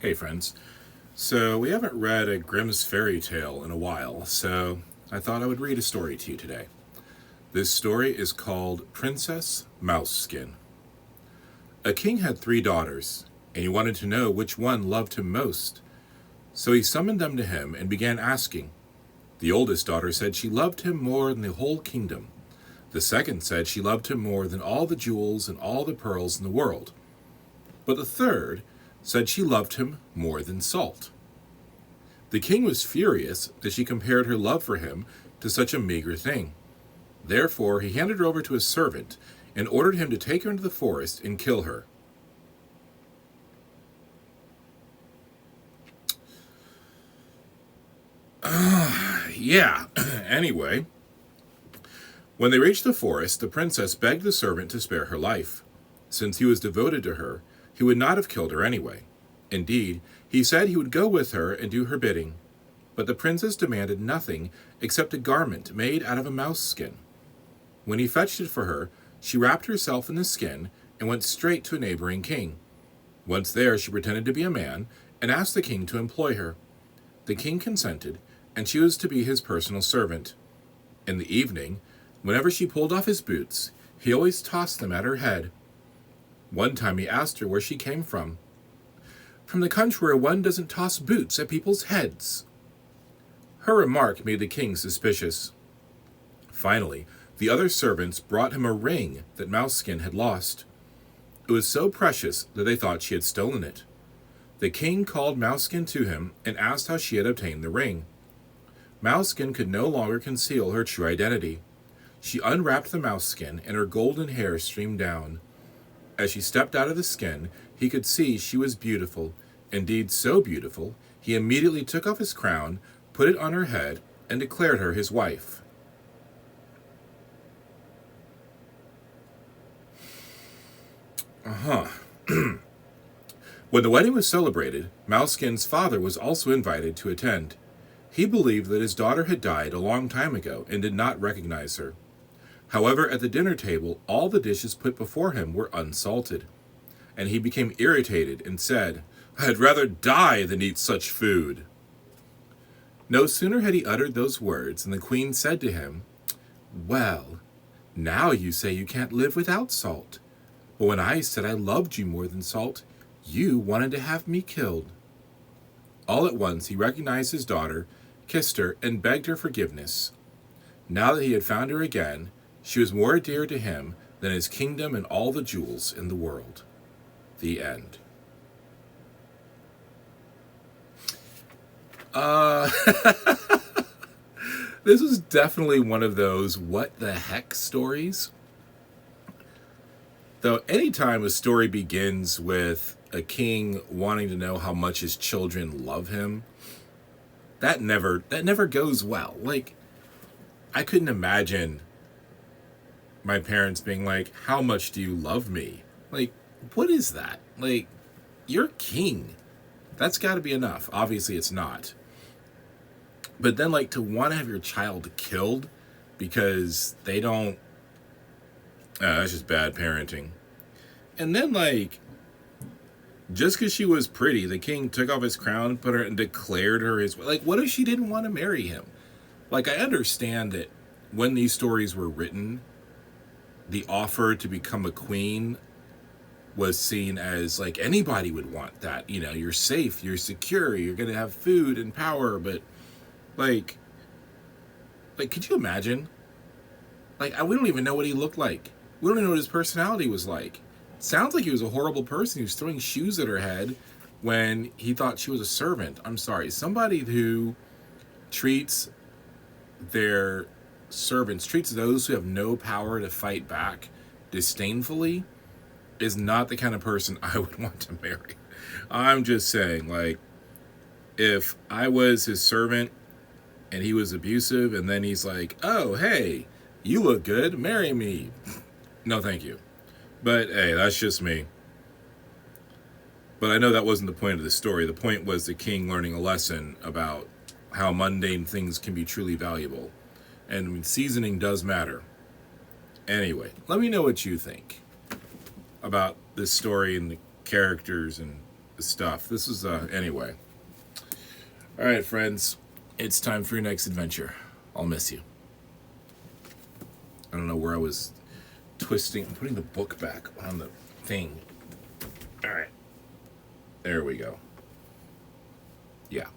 Hey friends. So we haven't read a Grimm's fairy tale in a while, so I thought I would read a story to you today. This story is called Princess Mouseskin. A king had 3 daughters, and he wanted to know which one loved him most. So he summoned them to him and began asking. The oldest daughter said she loved him more than the whole kingdom. The second said she loved him more than all the jewels and all the pearls in the world. But the third said she loved him more than salt. The king was furious that she compared her love for him to such a meager thing. Therefore, he handed her over to his servant and ordered him to take her into the forest and kill her. Yeah, anyway, when they reached the forest, the princess begged the servant to spare her life. Since he was devoted to her, he would not have killed her anyway. Indeed, he said he would go with her and do her bidding. But the princess demanded nothing except a garment made out of a mouse skin. When he fetched it for her, she wrapped herself in the skin and went straight to a neighboring king. Once there, she pretended to be a man and asked the king to employ her. The king consented, and she was to be his personal servant. In the evening, whenever she pulled off his boots, he always tossed them at her head. One time he asked her where she came from. From the country where one doesn't toss boots at people's heads. Her remark made the king suspicious. Finally, the other servants brought him a ring that Mouseskin had lost. It was so precious that they thought she had stolen it. The king called Mouseskin to him and asked how she had obtained the ring. Mouseskin could no longer conceal her true identity. She unwrapped the mouseskin and her golden hair streamed down. As she stepped out of the skin, he could see she was beautiful, indeed so beautiful, he immediately took off his crown, put it on her head, and declared her his wife. When the wedding was celebrated, Mouseskin's father was also invited to attend. He believed that his daughter had died a long time ago and did not recognize her. However, at the dinner table, all the dishes put before him were unsalted, and he became irritated and said, "I'd rather die than eat such food." No sooner had he uttered those words than the queen said to him, "Well, now you say you can't live without salt. But when I said I loved you more than salt, you wanted to have me killed." All at once he recognized his daughter, kissed her, and begged her forgiveness. Now that he had found her again, she was more dear to him than his kingdom and all the jewels in the world. The end. This was definitely one of those what the heck stories. Though anytime a story begins with a king wanting to know how much his children love him, that never goes well. Like, I couldn't imagine my parents being like, "How much do you love me?" Like, what is that? Like, you're king. That's got to be enough. Obviously, it's not. But then, like, to want to have your child killed because they don't... that's just bad parenting. And then, like, just because she was pretty, the king took off his crown, put her, and declared her his... Like, what if she didn't want to marry him? Like, I understand that when these stories were written, the offer to become a queen was seen as, like, anybody would want that. You know, you're safe, you're secure, you're going to have food and power, but, like, could you imagine? Like, we don't even know what he looked like. We don't even know what his personality was like. Sounds like he was a horrible person. He was throwing shoes at her head when he thought she was a servant. I'm sorry. Somebody who treats their servants, treats those who have no power to fight back disdainfully, is not the kind of person I would want to marry. I'm just saying, like, if I was his servant and he was abusive and then he's like, "Oh, hey, you look good, marry me." No, thank you. But hey, that's just me. But I know that wasn't the point of the story. The point was the king learning a lesson about how mundane things can be truly valuable. And I mean, seasoning does matter. Anyway, let me know what you think about this story and the characters and stuff. This is anyway. All right, friends, it's time for your next adventure. I'll miss you. I don't know where I was twisting. I'm putting the book back on the thing. All right. There we go. Yeah.